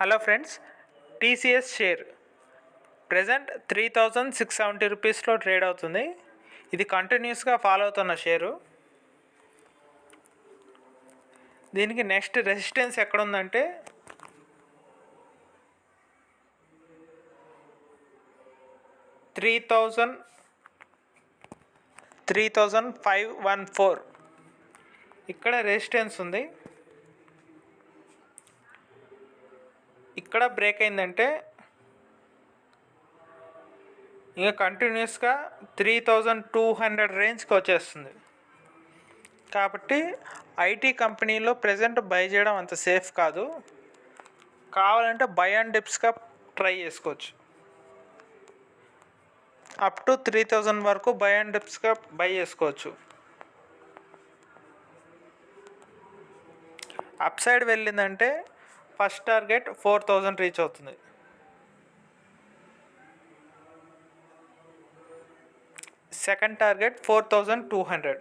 Hello friends, TCS share present 3670 రూపీస్లో trade అవుతుంది. ఇది కంటిన్యూస్గా ఫాలో అవుతున్న షేరు. దీనికి నెక్స్ట్ రెసిస్టెన్స్ ఎక్కడుందంటే 3514 ఇక్కడ రెసిస్టెన్స్ ఉంది. ఇక్కడ బ్రేక్ అయిందంటే ఇంకా కంటిన్యూస్గా 3200 రేంజ్కి వచ్చేస్తుంది. కాబట్టి ఐటీ కంపెనీలో ప్రజెంట్ బై చేయడం అంత సేఫ్ కాదు. కావాలంటే బై అండ్ డిప్స్గా ట్రై చేసుకోవచ్చు. అప్ టు 3000 వరకు బై అండ్ డిప్స్గా బై చేసుకోవచ్చు. అప్ సైడ్ వెళ్ళిందంటే ఫస్ట్ టార్గెట్ 4000 రీచ్ అవుతుంది. Second target 4200.